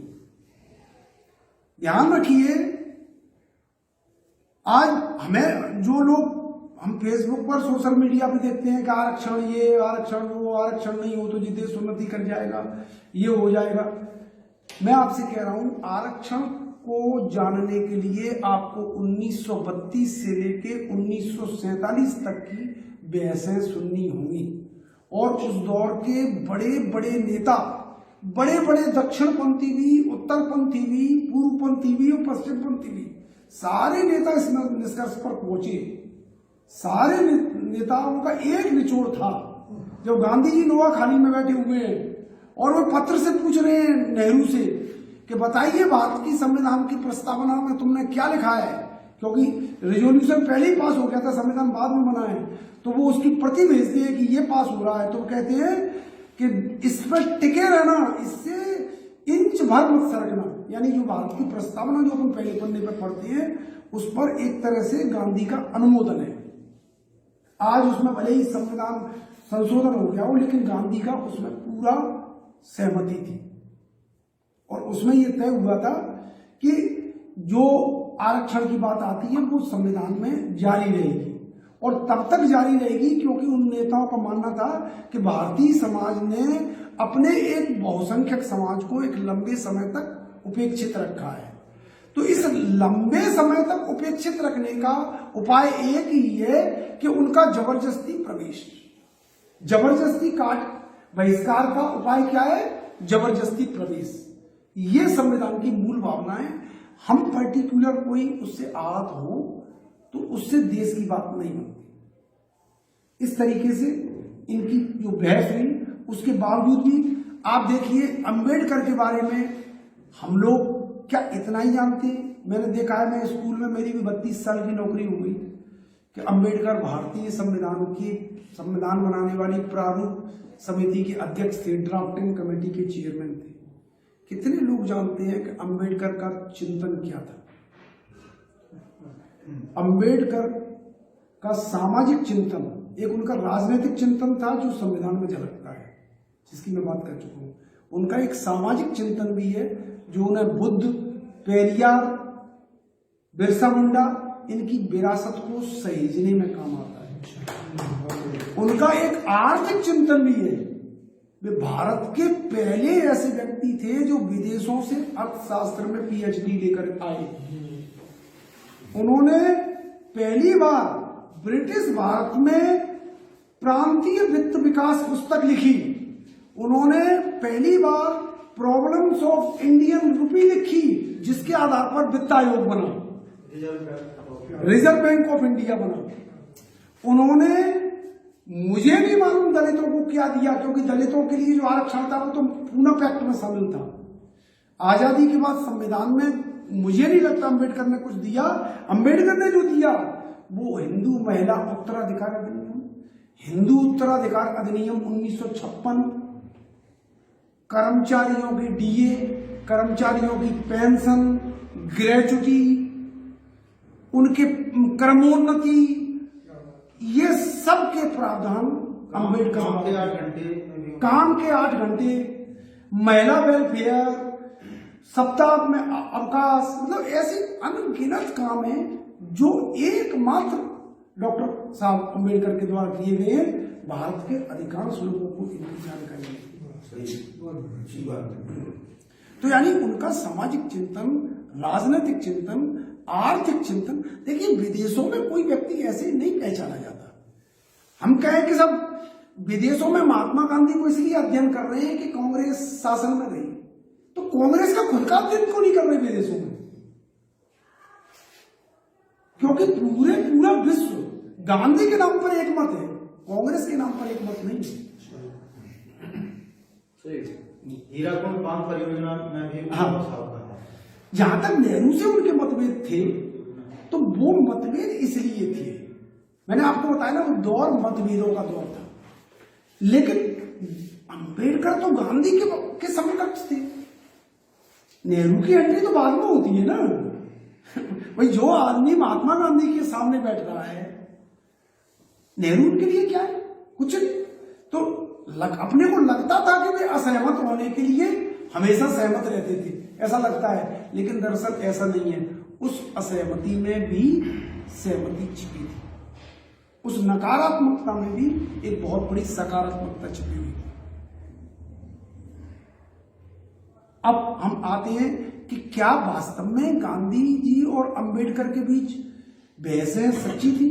ध्यान रखिए, आज हमें जो लोग हम फेसबुक पर सोशल मीडिया पे देखते हैं कि आरक्षण ये, आरक्षण वो, आरक्षण नहीं हो तो ये देश उन्नति कर जाएगा, ये हो जाएगा। मैं आपसे कह रहा हूं, आरक्षण को जानने के लिए आपको 1932 से लेके 1947 तक की बहसें सुननी होंगी और उस दौर के बड़े बड़े नेता, बड़े बड़े दक्षिणपंथी भी, उत्तरपंथी भी, पूर्वपंथी भी और पश्चिमपंथी भी, सारे नेता इस निष्कर्ष पर पहुंचे। सारे नेताओं का एक निचोड़ था। जब गांधी जी नोआखाली में बैठे हुए हैं और वो पत्र से पूछ रहे हैं नेहरू से कि बताइए भारत की संविधान की प्रस्तावना में तुमने क्या लिखा है, क्योंकि रेजोल्यूशन पहले ही पास हो गया था, संविधान बाद में बना है, तो वो उसकी प्रति भेजते हैं कि ये पास हो रहा है। तो वो कहते हैं कि इस पर टिके रहना, इससे इंच भर मत सरकना। यानी जो भारत की प्रस्तावना जो हम पहले पन्ने पर पढ़ते हैं उस पर एक तरह से गांधी का अनुमोदन है। आज उसमें भले ही संविधान संशोधन हो गया हो, लेकिन गांधी का उसमें पूरा सहमति थी और उसमें यह तय हुआ था कि जो आरक्षण की बात आती है वो संविधान में जारी रहेगी और तब तक जारी रहेगी क्योंकि उन नेताओं का मानना था कि भारतीय समाज ने अपने एक बहुसंख्यक समाज को एक लंबे समय तक उपेक्षित रखा है। तो इस लंबे समय तक उपेक्षित रखने का उपाय एक ही है कि उनका जबरदस्ती प्रवेश, जबरदस्ती काट बहिष्कार का उपाय क्या है? जबरदस्ती प्रवेश। ये संविधान की मूल भावना है। हम पर्टिकुलर कोई उससे आहत हो तो उससे देश की बात नहीं बनती। इस तरीके से इनकी जो बहस हुई, उसके बावजूद भी आप देखिए अंबेडकर के बारे में हम लोग क्या इतना ही जानते हैं? मैंने देखा है, मैं स्कूल में मेरी भी 32 साल की नौकरी हो गई कि अंबेडकर भारतीय संविधान की संविधान बनाने वाली प्रारूप समिति के अध्यक्ष थे, ड्राफ्टिंग कमेटी के चेयरमैन थे। कितने लोग जानते हैं कि अंबेडकर का चिंतन क्या था? अंबेडकर का सामाजिक चिंतन, एक उनका राजनीतिक चिंतन था जो संविधान में झलकता है, जिसकी मैं बात कर चुका हूं। उनका एक सामाजिक चिंतन भी है जो उन्हें बुद्ध, पेरियार, बिरसा मुंडा इनकी विरासत को सहेजने में काम आता है। उनका एक आर्थिक चिंतन भी है। वे भारत के पहले ऐसे व्यक्ति थे जो विदेशों से अर्थशास्त्र में पीएचडी लेकर आए। उन्होंने पहली बार ब्रिटिश भारत में प्रांतीय वित्त विकास पुस्तक लिखी। उन्होंने पहली बार प्रॉब्लम्स ऑफ इंडियन रूपी लिखी, जिसके आधार पर वित्त आयोग बना, रिजर्व बैंक ऑफ इंडिया बना। उन्होंने मुझे नहीं मालूम दलितों को क्या दिया, क्योंकि दलितों के लिए जो आरक्षण था वो तो पूना पैक्ट में शामिल था। आजादी के बाद संविधान में मुझे नहीं लगता अंबेडकर ने कुछ दिया। अंबेडकर ने जो दिया वो हिंदू महिला उत्तराधिकार अधिनियम, हिंदू उत्तराधिकार अधिनियम 1956, कर्मचारियों के डीए, कर्मचारियों की पेंशन, ग्रेजुटी, उनके क्रमोन्नति, ये सब के प्रावधान अंबेडकर काम के 8 घंटे, महिला वेलफेयर, सप्ताह में अवकाश, मतलब ऐसे अनगिनत काम है जो एकमात्र डॉक्टर साहब अंबेडकर के द्वारा किए गए हैं। भारत के अधिकांश लोगों को इनकी जानकारी नहीं। तो यानी उनका सामाजिक चिंतन, राजनीतिक चिंतन, आर्थिक चिंतन, देखिए विदेशों में कोई व्यक्ति ऐसे नहीं पहचाना जाता। हम कहें कि सब विदेशों में महात्मा गांधी को इसलिए अध्ययन कर रहे हैं कि कांग्रेस शासन में रही, तो कांग्रेस का खुद का अध्ययन क्यों नहीं कर रहे विदेशों में? क्योंकि पूरा विश्व गांधी के नाम पर एक मत है, कांग्रेस के नाम पर एक मत नहीं है। हीराकुंड बांध परियोजना में भी जहां तक नेहरू से उनके मतभेद थे तो वो मतभेद इसलिए थे, मैंने आपको बताया ना, वो दौर मतभेदों का दौर था। लेकिन अंबेडकर तो गांधी के समकक्ष थे। नेहरू की एंट्री तो बाद में होती है ना। भाई जो आदमी महात्मा गांधी के सामने बैठ रहा है, नेहरू उनके लिए क्या है? कुछ नहीं। तो अपने को लगता था कि वे असहमत होने के लिए हमेशा सहमत रहते थे, ऐसा लगता है, लेकिन दरअसल ऐसा नहीं है। उस असहमति में भी सहमति छिपी थी। उस नकारात्मकता में भी एक बहुत बड़ी सकारात्मकता छिपी हुई है। अब हम आते हैं कि क्या वास्तव में गांधी जी और अंबेडकर के बीच बहसें सच्ची थी?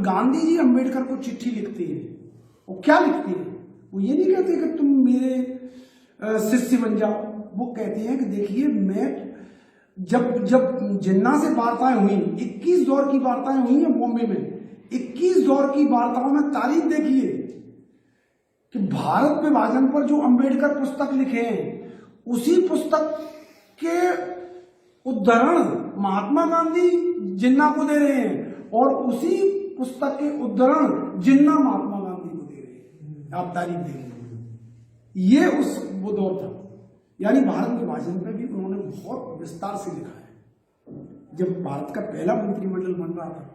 गांधी जी अंबेडकर को चिट्ठी लिखते हैं, वो क्या लिखते हैं? वो ये नहीं कहते कि तुम मेरे शिष्य बन जाओ, वो कहते हैं कि देखिए मैं जब जिन्ना से वार्ताएं हुई, 21 दौर की वार्ताएं हुई हैं बॉम्बे में, 21 दौर की वार्ताओं में तारीख देखिए कि भारत विभाजन पर जो अंबेडकर पुस्तक लिखे हैं उसी पुस्तक के उद्धरण महात्मा गांधी जिन्ना को दे रहे हैं और उसी पुस्तक के उद्धरण जिन्ना महात्मा गांधी को दे रहे हैं। आप तारीख देखेंगे, ये वो दौर था। यानी भारत विभाजन पे भी उन्होंने बहुत विस्तार से लिखा है। जब भारत का पहला मंत्रिमंडल बन रहा था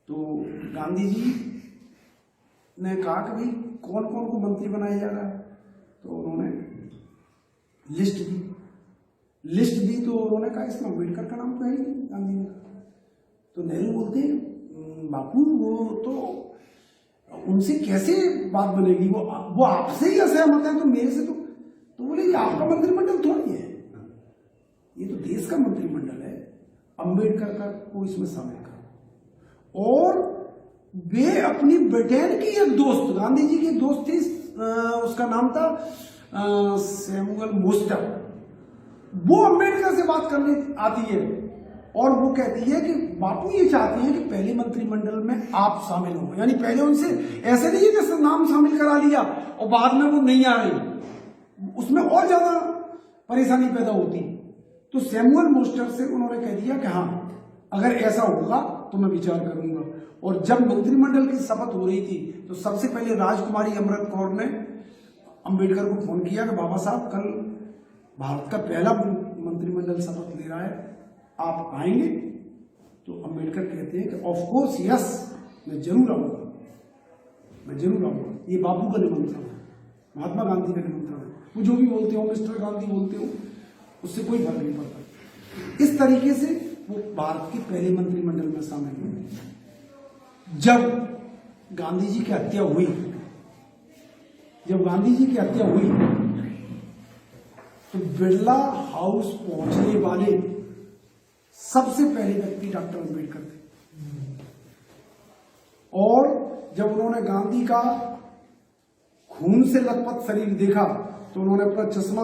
तो गांधी जी ने कहा कि भाई कौन कौन को मंत्री बनाया जा रहा है, तो उन्होंने लिस्ट दी तो उन्होंने कहा इसमें अम्बेडकर का नाम तो है ही नहीं। गांधी ने तो नेहरू बोलते हैं बापू वो तो उनसे कैसे बात बनेगी, वो आपसे ही असहमत है तो मेरे से तो बोले ये आपका मंत्रिमंडल थोड़ी है, ये तो देश का मंत्रिमंडल है, अम्बेडकर का को इसमें शामिल करो। और वे अपनी ब्रिटेन की एक दोस्त, गांधी जी की एक दोस्त थी, उसका नाम था सैमुअल मोस्टर, वो अम्बेडकर से बात करने आती है और वो कहती है कि बापू ये चाहते हैं कि पहले मंत्रिमंडल में आप शामिल हो। यानी पहले उनसे ऐसे नहीं है कि नाम शामिल करा लिया और बाद में वो नहीं आ रही, उसमें और ज्यादा परेशानी पैदा होती। तो सैमुअल मोस्टर से उन्होंने कह दिया कि हाँ अगर ऐसा होगा तो मैं विचार करूंगा। और जब मंत्रिमंडल की शपथ हो रही थी तो सबसे पहले राजकुमारी अमृत कौर ने अंबेडकर को फोन किया कि बाबा साहब कल भारत का पहला मंत्रिमंडल शपथ ले रहा है, आप आएंगे? तो अंबेडकर कहते हैं कि ऑफ कोर्स यस, मैं जरूर आऊंगा। ये बापू का निमंत्रण है, महात्मा गांधी का निमंत्रण है, वो जो भी बोलते हो मिस्टर गांधी बोलते हो उससे कोई फर्क नहीं पड़ता। इस तरीके से वो भारत के पहले मंत्रिमंडल में शामिल हुए। जब गांधी जी की हत्या हुई तो बिरला हाउस पहुंचने वाले सबसे पहले व्यक्ति डॉक्टर अंबेडकर थे। और जब उन्होंने गांधी का खून से लथपथ शरीर देखा तो उन्होंने अपना चश्मा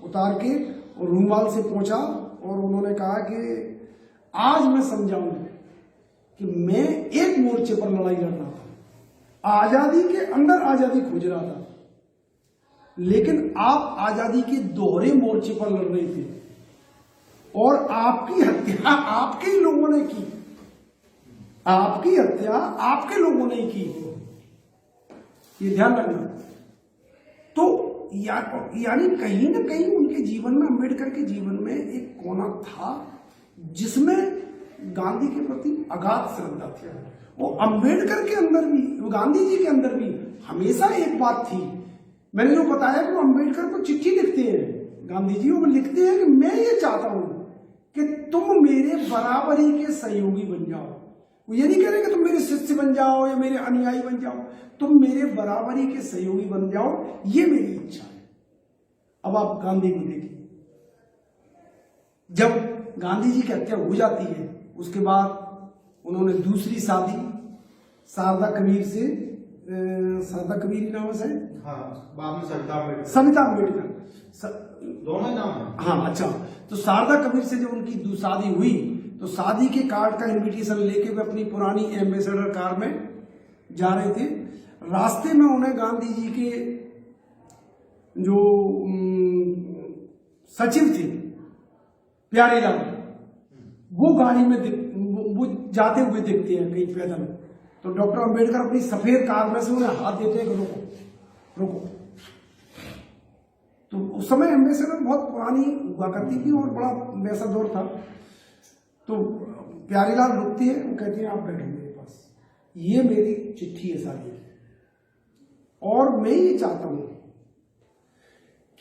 उतार के और रूमाल से पोंछा और उन्होंने कहा कि आज मैं समझाऊं कि मैं एक मोर्चे पर लड़ाई लड़ रहा था, आजादी के अंदर आजादी खोज रहा था, लेकिन आप आजादी के दोहरे मोर्चे पर लड़ रहे थे और आपकी हत्या आपके लोगों ने की, ये ध्यान रखना। तो यानी कहीं ना कहीं उनके जीवन में, अंबेडकर के जीवन में एक कोना था जिसमें गांधी के प्रति अगाध श्रद्धा थी। वो अंबेडकर के अंदर भी, वो गांधी जी के अंदर भी हमेशा एक बात थी, मैंने जो बताया कि वो अंबेडकर को चिट्ठी लिखते हैं गांधी जी, वो लिखते हैं कि मैं ये चाहता हूं कि तुम मेरे बराबरी के सहयोगी बन जाओ। वो ये नहीं कह रहे कि तुम मेरे शिष्य बन जाओ या मेरे अनुयायी बन जाओ, तुम मेरे बराबरी के सहयोगी बन जाओ, ये मेरी इच्छा है। अब आप गांधी को देखिए, जब गांधी जी की हत्या हो जाती है उसके बाद उन्होंने दूसरी शादी शारदा कबीर से, शारदा कबीर ही नाम है, बाद में सविता अम्बेडकर, दोनों नाम है। हाँ अच्छा, तो शारदा कबीर से जब उनकी शादी हुई तो शादी के कार्ड का इनविटेशन लेके वे अपनी पुरानी एम्बेसडर कार में जा रहे थे। रास्ते में उन्हें गांधी जी के जो सचिव थे प्यारेलाल, वो गाड़ी में वो जाते हुए दिखते हैं कहीं पैदल। तो डॉक्टर अंबेडकर अपनी सफेद कार में से उन्हें हाथ देते हैं कि रुको। तो उस समय एम्बेसडर बहुत पुरानी हुआ करती थी और बड़ा वैसा दौर था। तो प्यारेलाल रुकती है, वो कहती है आप बैठो मेरे पास, ये मेरी चिट्ठी है सारी, और मैं ये चाहता हूं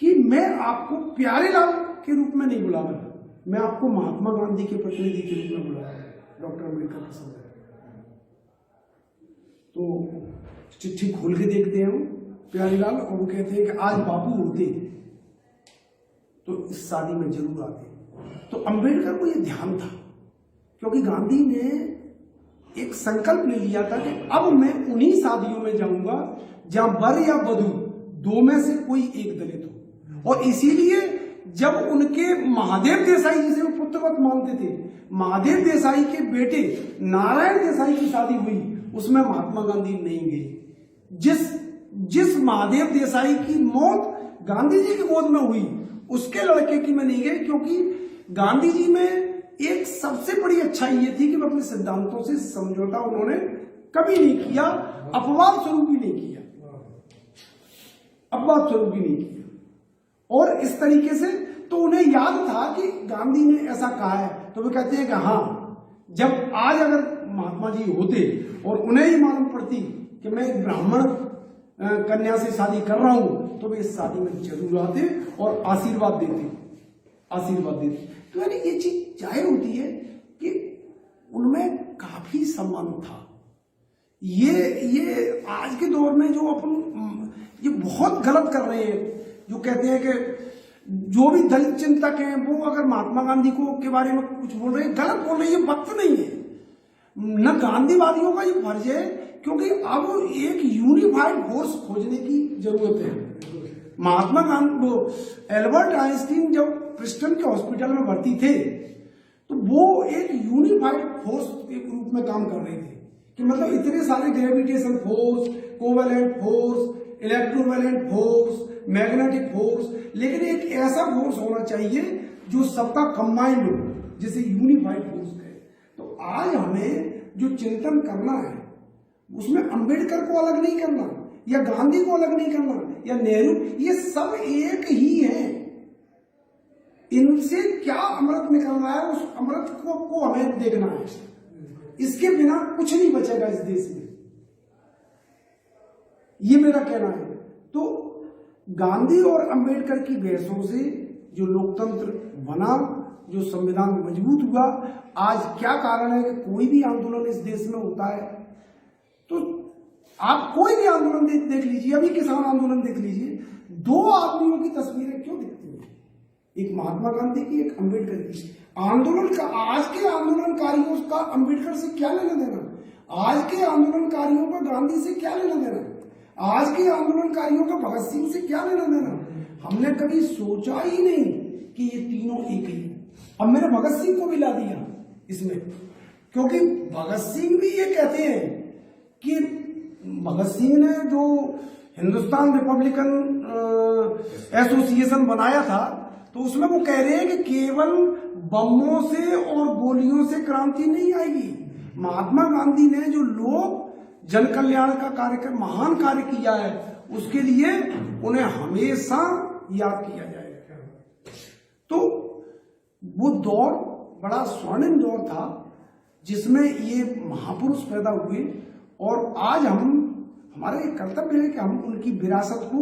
कि मैं आपको प्यारेलाल के रूप में नहीं बुला रहा, मैं आपको महात्मा गांधी के प्रतिनिधि के रूप में बुला रहा हूं। डॉक्टर अम्बेडकर का शब्द है। तो चिट्ठी खोल के देखते हैं प्यारीलाल, और वो कहते हैं कि आज बापू होते तो इस शादी में जरूर आते। तो अंबेडकर को ये ध्यान था, क्योंकि गांधी ने एक संकल्प ले लिया था कि अब मैं उन्हीं शादियों में जाऊंगा जहां वर या वधू दो में से कोई एक दलित हो। और इसीलिए जब उनके महादेव देसाई, जिसे वो पुत्रवत मानते थे, महादेव देसाई के बेटे नारायण देसाई की शादी हुई, उसमें महात्मा गांधी नहीं गए। जिस महादेव देसाई की मौत गांधी जी की गोद में हुई, उसके लड़के की में नहीं गए, क्योंकि गांधी जी में एक सबसे बड़ी अच्छाई ये थी कि वो अपने सिद्धांतों से समझौता उन्होंने कभी नहीं किया, अपवाद स्वरूप भी नहीं किया, अपवाद स्वरूप भी नहीं किया। और इस तरीके से तो उन्हें याद था कि गांधी ने ऐसा कहा है, तो वे कहते हैं कि हाँ, जब आज अगर महात्मा जी होते और उन्हें ही मालूम पड़ती कि मैं एक ब्राह्मण कन्या से शादी कर रहा हूं, तो वे इस शादी में जरूर आते और आशीर्वाद देते। तो यानी ये चीज जाहिर होती है कि उनमें काफी सम्मान था। ये आज के दौर में जो अपन ये बहुत गलत कर रहे हैं, जो कहते हैं कि जो भी दलित चिंतक हैं वो अगर महात्मा गांधी को के बारे में कुछ बोल रहे हैं, गलत बोल रहे हैं। ये वक्त नहीं है, न गांधीवादियों का ये फर्ज है, क्योंकि अब एक यूनिफाइड फोर्स खोजने की जरूरत है। महात्मा गांधी, वो एल्बर्ट आइंस्टीन जब प्रिस्टन के हॉस्पिटल में भर्ती थे, तो वो एक यूनिफाइड फोर्स के रूप में काम कर रहे थे, कि मतलब इतने सारे gravitation force, covalent force, electrovalent force, magnetic force, लेकिन एक ऐसा फोर्स होना चाहिए जो सबका कंबाइंड हो, जिसे यूनिफाइड फोर्स कहे। तो आज हमें जो चिंतन करना है, उसमें अंबेडकर को अलग नहीं करना, या गांधी को अलग नहीं करना, या नेहरू, ये सब एक ही है। इनसे क्या अमृत निकल रहा है, उस अमृत को हमें देखना है। इसके बिना कुछ नहीं बचेगा इस देश में, ये मेरा कहना है। तो गांधी और अंबेडकर की बहसों से जो लोकतंत्र बना, जो संविधान मजबूत हुआ, आज क्या कारण है कि कोई भी आंदोलन इस देश में होता है, तो आप कोई भी आंदोलन देख लीजिए, अभी किसान आंदोलन देख लीजिए, दो आदमियों की तस्वीरें क्यों दिखती हैं, एक महात्मा गांधी की, एक अंबेडकर की। आंदोलन का, आज के आंदोलनकारियों का अंबेडकर से क्या लेना देना, आज के आंदोलनकारियों का गांधी से क्या लेना देना, आज के आंदोलनकारियों का भगत सिंह से क्या लेना देना। हमने कभी सोचा ही नहीं कि ये तीनों एक ही। अब मैंने भगत सिंह को भी ला दिया इसमें, क्योंकि भगत सिंह भी ये कहते हैं कि भगत सिंह ने जो हिंदुस्तान रिपब्लिकन एसोसिएशन बनाया था, तो उसमें वो कह रहे हैं कि केवल बमों से और गोलियों से क्रांति नहीं आएगी। महात्मा गांधी ने जो लोग जन कल्याण का कार्यक्रम, महान कार्य किया है, उसके लिए उन्हें हमेशा याद किया जाएगा। तो वो दौर बड़ा स्वर्णिम दौर था, जिसमें ये महापुरुष पैदा हुए, और आज हमारा एक कर्तव्य है कि हम उनकी विरासत को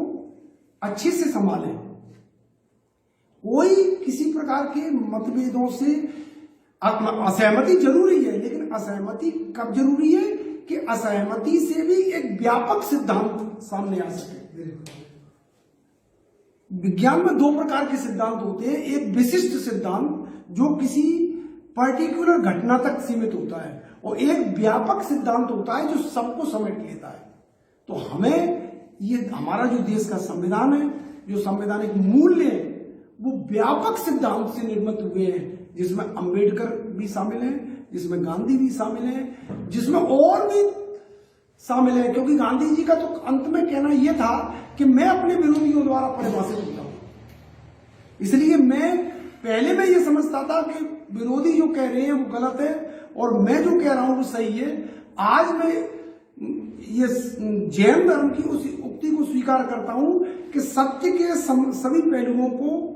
अच्छे से संभालें। कोई किसी प्रकार के मतभेदों से असहमति जरूरी है, लेकिन असहमति कब जरूरी है कि असहमति से भी एक व्यापक सिद्धांत सामने आ सके। विज्ञान में दो प्रकार के सिद्धांत होते हैं, एक विशिष्ट सिद्धांत जो किसी पर्टिकुलर घटना तक सीमित होता है, और एक व्यापक सिद्धांत होता है जो सबको समेट लेता है। तो हमें ये हमारा जो देश का संविधान है, जो संवैधानिक मूल्य है, वो व्यापक सिद्धांत से निर्मित हुए हैं, जिसमें अंबेडकर भी शामिल हैं, जिसमें गांधी भी शामिल हैं, जिसमें और भी शामिल है। क्योंकि गांधी जी का तो अंत में कहना यह था कि मैं अपने विरोधियों द्वारा परिभाषित होता हूं, इसलिए पहले मैं ये समझता था कि विरोधी जो कह रहे हैं वो गलत है और मैं जो कह रहा हूं वो सही है। आज मैं ये जैन धर्म की उस उक्ति को स्वीकार करता हूं कि सत्य के सभी पहलुओं को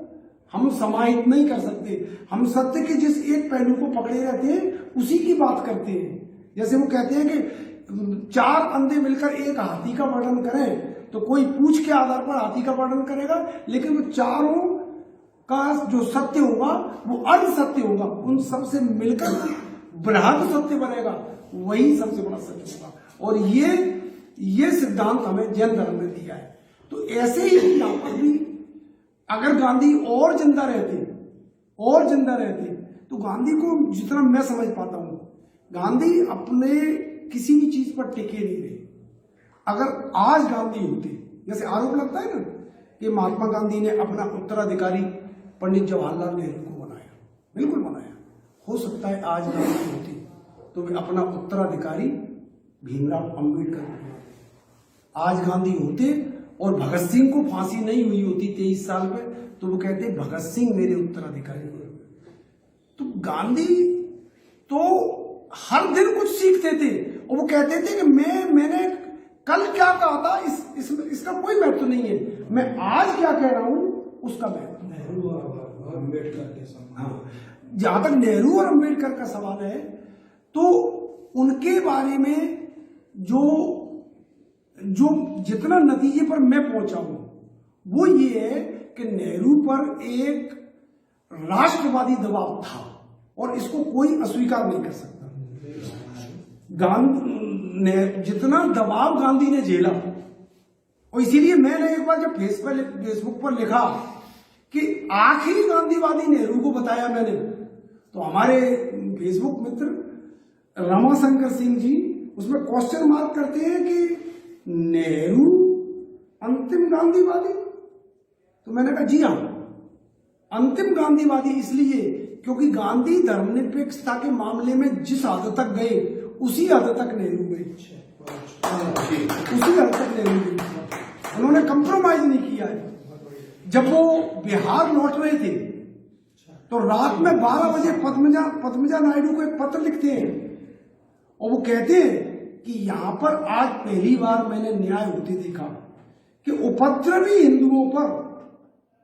हम समाहित नहीं कर सकते। हम सत्य के जिस एक पहलू को पकड़े रहते हैं उसी की बात करते हैं। जैसे वो कहते हैं कि चार अंधे मिलकर एक हाथी का वर्णन करें तो कोई पूछ के आधार पर हाथी का वर्णन करेगा, लेकिन वो चारों का जो सत्य होगा वो अर्ध सत्य होगा, उन सब से मिलकर बृहद सत्य बनेगा, वही सबसे बड़ा सत्य होगा। और ये सिद्धांत हमें जैन धर्म ने दिया है। तो ऐसे ही यहाँ पर भी अगर गांधी और जिंदा रहते तो गांधी को जितना मैं समझ पाता हूं, गांधी अपने किसी भी चीज पर टिके नहीं रहे। अगर आज गांधी होते, जैसे आरोप लगता है ना कि महात्मा गांधी ने अपना उत्तराधिकारी पंडित जवाहरलाल नेहरू को बनाया, बिल्कुल बनाया। हो सकता है आज गांधी होती तो वे अपना उत्तराधिकारी भीमराव अंबेडकर को बनाते। आज गांधी होते और भगत सिंह को फांसी नहीं हुई होती 23 साल में, तो वो कहते भगत सिंह मेरे उत्तराधिकारी हुए। तो गांधी तो हर दिन कुछ सीखते थे और वो कहते थे कि मैंने कल क्या कहा था इसका कोई महत्व नहीं है, मैं आज क्या कह रहा हूं उसका महत्व। नेहरू और अम्बेडकर के समय, हाँ, जहां तक नेहरू और अम्बेडकर का सवाल है तो उनके बारे में जो जितना नतीजे पर मैं पहुंचा हूं वो ये है कि नेहरू पर एक राष्ट्रवादी दबाव था और इसको कोई अस्वीकार नहीं कर सकता। जितना दबाव गांधी ने झेला, और इसीलिए मैंने एक बार जब फेसबुक पर लिखा कि आखिरी गांधीवादी नेहरू को बताया मैंने, तो हमारे फेसबुक मित्र रमाशंकर सिंह जी उसमें क्वेश्चन मार्क करते हैं कि नेहरू अंतिम गांधीवादी। तो मैंने कहा जी हां, अंतिम गांधीवादी इसलिए क्योंकि गांधी धर्मनिरपेक्षता के मामले में जिस हद तक गए उसी हद तक नेहरू गए, उसी हद तक नेहरू गए। उन्होंने कंप्रोमाइज नहीं किया है। जब वो बिहार लौट रहे थे तो रात में 12 बजे पद्मजा नायडू को एक पत्र लिखते हैं और वो कहते हैं कि यहां पर आज पहली बार मैंने न्याय होते देखा कि उपद्रवी हिंदुओं पर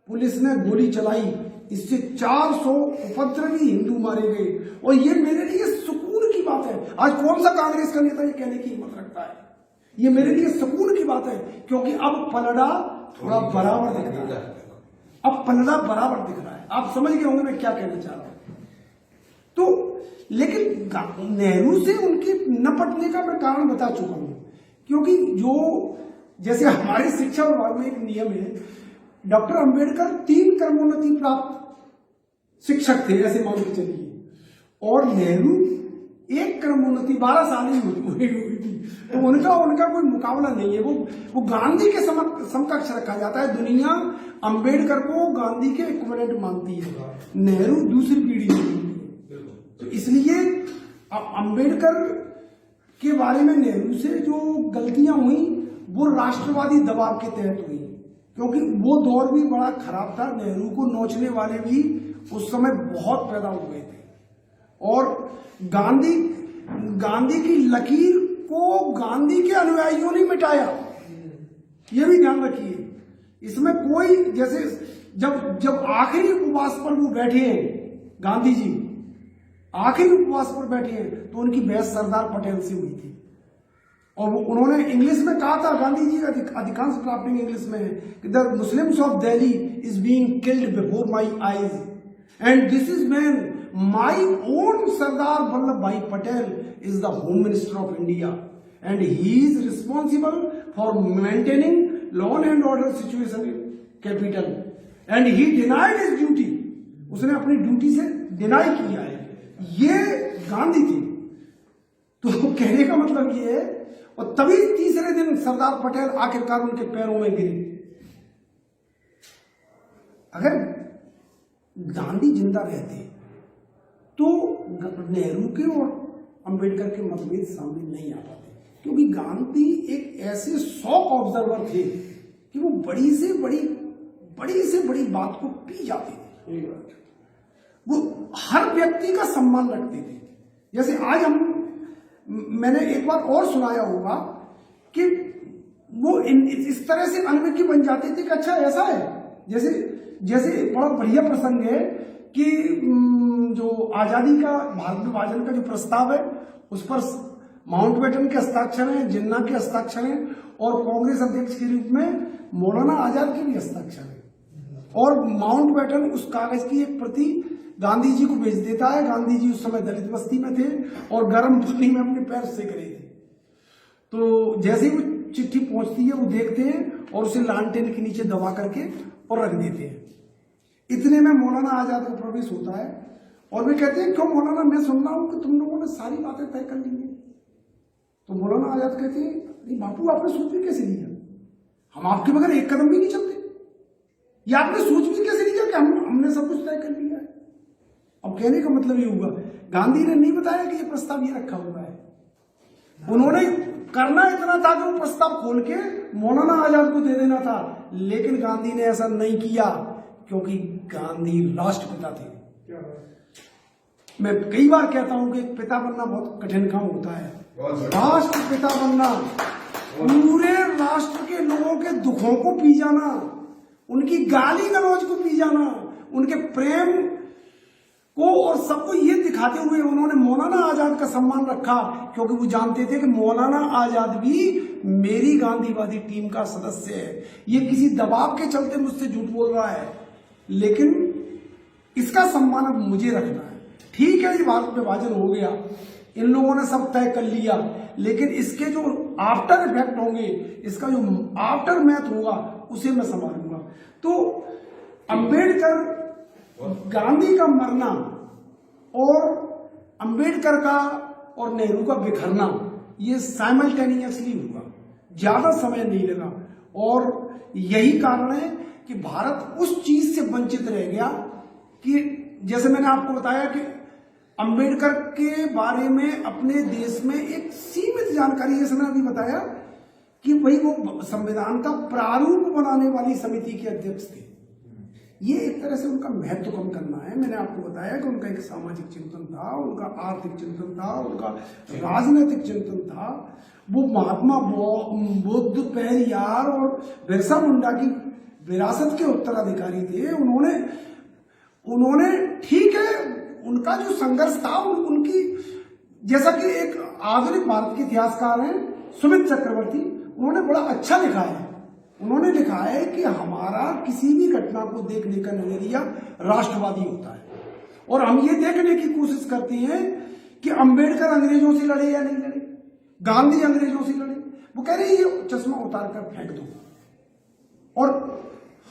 पुलिस ने गोली चलाई, इससे 400 उपद्रवी हिंदू मारे गए। और ये मेरे लिए सुकून की बात है। आज कौन सा कांग्रेस का नेता ये कहने की हिम्मत रखता है? ये मेरे लिए सुकून की बात है क्योंकि अब पलड़ा थोड़ा बराबर दिख रहा है। अब पलड़ा बराबर दिख रहा है। आप समझ गए होंगे मैं क्या कहना चाह रहा हूं। तो लेकिन नेहरू से उनके न पटने का मैं कारण बता चुका हूं, क्योंकि जो जैसे हमारे शिक्षा विभाग में एक नियम है, डॉक्टर अंबेडकर 3 क्रमोन्नति प्राप्त शिक्षक थे ऐसे मान के चलिए, और नेहरू 1 क्रमोन्नति 12 साल ही हुई थी। तो उनका कोई मुकाबला नहीं है। वो गांधी के समकक्ष रखा जाता है। दुनिया अंबेडकर को गांधी के इक्विवेलेंट मानती है, नेहरू दूसरी पीढ़ी में। तो इसलिए अंबेडकर के बारे में नेहरू से जो गलतियां हुई वो राष्ट्रवादी दबाव के तहत हुई, क्योंकि वो दौर भी बड़ा खराब था। नेहरू को नोचने वाले भी उस समय बहुत पैदा हुए थे और गांधी की लकीर को गांधी के अनुयायियों ने मिटाया। ये भी ध्यान रखिए। इसमें कोई जैसे जब आखिरी उपवास पर वो बैठे हैं, गांधी जी आखिरी उपवास पर बैठे हैं, तो उनकी बहस सरदार पटेल से हुई थी और उन्होंने इंग्लिश में कहा था, गांधी जी अधिकांश ड्राफ्टिंग इंग्लिश में है कि the Muslims of Delhi is being killed before my eyes and this is man my own Sardar Vallabh Bhai Patel is the home minister of India and he is responsible for maintaining law and order situation in capital and he denied his duty. उसने अपनी duty से deny किया है। ये गांधी थे। तो कहने का मतलब ये है, और तभी तीसरे दिन सरदार पटेल आखिरकार उनके पैरों में गिरे। अगर गांधी जिंदा रहते तो नेहरू के और अंबेडकर के मतभेद सामने नहीं आ पाते, क्योंकि गांधी एक ऐसे शॉक ऑब्जर्वर थे कि वो बड़ी से बड़ी बात को पी जाते थे। वो हर व्यक्ति का सम्मान रखते थे। जैसे आज मैंने एक बार और सुनाया होगा कि वो इस तरह से अनविज्ञ बन जाते थे कि अच्छा ऐसा है। जैसे बड़ा बढ़िया प्रसंग है कि जो आजादी का, भारत विभाजन का जो प्रस्ताव है उस पर माउंटबेटन के हस्ताक्षर हैं, जिन्ना के हस्ताक्षर हैं और कांग्रेस अध्यक्ष के रूप में मौलाना आजाद के भी हस्ताक्षर हैं। और माउंटबेटन उस कागज की एक प्रति गांधी जी को भेज देता है। गांधी जी उस समय दलित बस्ती में थे और गर्म पानी में अपने पैर सेक रहे थे। तो जैसे ही वो चिट्ठी पहुंचती है वो देखते हैं और उसे लालटेन के नीचे दबा करके और रख देते हैं। इतने में मौलाना आजाद का प्रवेश होता है और वे कहते हैं, क्यों मौलाना, मैं सुन रहा हूं कि तुम लोगों ने सारी बातें तय कर ली हैं। तो मौलाना आजाद कहते हैं, नहीं बापू, आपने सोच भी कैसे लिया? हम आपके बगैर एक कदम भी नहीं चलते। या आपने सोच भी कैसे लिया कि हमने सब कुछ तय कर लिया है? अब कहने का मतलब ये हुआ, गांधी ने नहीं बताया कि ये प्रस्ताव ये रखा हुआ है। उन्होंने करना इतना था कि वो प्रस्ताव खोल के मौलाना आजाद को दे देना था, लेकिन गांधी ने ऐसा नहीं किया क्योंकि गांधी राष्ट्रपिता थे। मैं कई बार कहता हूं कि पिता बनना बहुत कठिन काम होता है। राष्ट्रपिता बनना, पूरे राष्ट्र के लोगों के दुखों को पी जाना, उनकी गाली गलौज को पी जाना, उनके प्रेम को और सबको ये दिखाते हुए उन्होंने मौलाना आजाद का सम्मान रखा, क्योंकि वो जानते थे कि मौलाना आजाद भी मेरी गांधीवादी टीम का सदस्य है। ये किसी दबाव के चलते मुझसे झूठ बोल रहा है, लेकिन इसका सम्मान अब मुझे रखना है। ठीक है, ये भारत विभाजन हो गया, इन लोगों ने सब तय कर लिया, लेकिन इसके जो आफ्टर इफेक्ट होंगे, इसका जो आफ्टर मैथ होगा, उसे मैं संभालूंगा। तो अंबेडकर, गांधी का मरना और अंबेडकर का और नेहरू का बिखरना, ये साइमल्टेनियसली हुआ, ज्यादा समय नहीं लगा। और यही कारण है कि भारत उस चीज से वंचित रह गया कि जैसे मैंने आपको बताया कि अंबेडकर के बारे में अपने देश में एक सीमित जानकारी, जैसे मैंने अभी बताया कि वही वो संविधान का प्रारूप बनाने वाली समिति के अध्यक्ष थे। ये एक तरह से उनका महत्व कम करना है। मैंने आपको बताया कि उनका एक सामाजिक चिंतन था, उनका आर्थिक चिंतन था, उनका राजनीतिक चिंतन था। वो महात्मा बुद्ध, पेरियार और बिरसा मुंडा की विरासत के उत्तराधिकारी थे। उन्होंने ठीक है, उनका जो संघर्ष था, उनकी, जैसा कि एक आधुनिक भारत के इतिहासकार हैं सुमित चक्रवर्ती, उन्होंने बड़ा अच्छा लिखा है। उन्होंने लिखा है कि हमारा किसी भी घटना को देखने का नजरिया राष्ट्रवादी होता है, और हम ये देखने की कोशिश करते हैं कि अंबेडकर अंग्रेजों से लड़े या नहीं लड़े, गांधी अंग्रेजों से लड़े। वो कह रहे हैं ये चश्मा उतार कर फेंक दो, और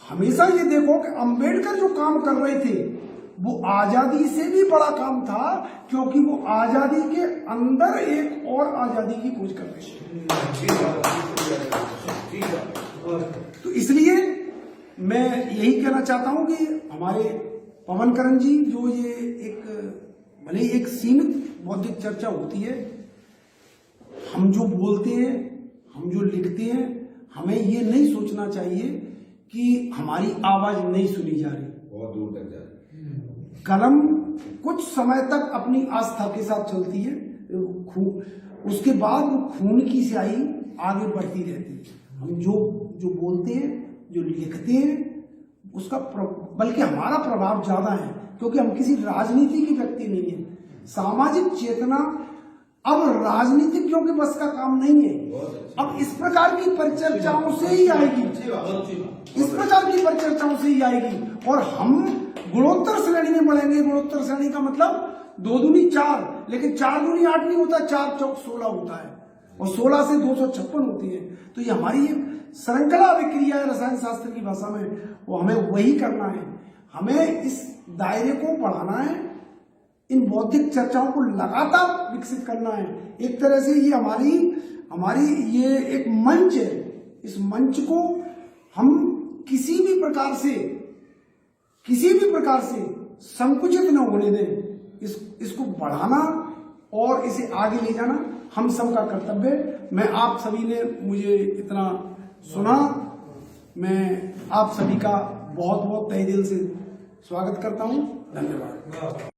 हमेशा ये देखो कि अंबेडकर जो काम कर रहे थे वो आजादी से भी बड़ा काम था, क्योंकि वो आजादी के अंदर एक और आजादी की खोज कर रहे थे। तो इसलिए मैं यही कहना चाहता हूं कि हमारे पवन करण जी, जो ये एक भले ही एक सीमित बौद्धिक चर्चा होती है, हम जो बोलते हैं, हम जो लिखते हैं, हमें ये नहीं सोचना चाहिए कि हमारी आवाज नहीं सुनी जा रही, बहुत दूर तक जा रही। कलम कुछ समय तक अपनी आस्था के साथ चलती है, उसके बाद वो खून की स्याही आगे बढ़ती रहती है। हम जो बोलते हैं, जो लिखते हैं, उसका बल्कि हमारा प्रभाव ज्यादा है, क्योंकि हम किसी राजनीति के व्यक्ति नहीं है। सामाजिक चेतना अब राजनीतिज्ञों के बस का काम नहीं है। अब इस प्रकार की परिचर्चाओं से ही आएगी, इस प्रकार की परिचर्चाओं से ही आएगी, और हम गुणोत्तर श्रेणी में बढ़ेंगे। गुणोत्तर श्रेणी का मतलब 2 दूनी 4, लेकिन 4 दूनी 8 नहीं होता, 4 चौक 16 होता है, और 16 से 256 होती है। तो ये हमारी श्रृंखला अभिक्रिया है रसायन शास्त्र की भाषा में, वो हमें वही करना है। हमें इस दायरे को बढ़ाना है, इन बौद्धिक चर्चाओं को लगातार विकसित करना है। एक तरह से ये हमारी ये एक मंच है। इस मंच को हम किसी भी प्रकार से संकुचित न होने दें। इसको बढ़ाना और इसे आगे ले जाना हम सबका कर्तव्य है। मैं आप सभी ने मुझे इतना सुना, मैं आप सभी का बहुत बहुत तहे दिल से स्वागत करता हूं। धन्यवाद।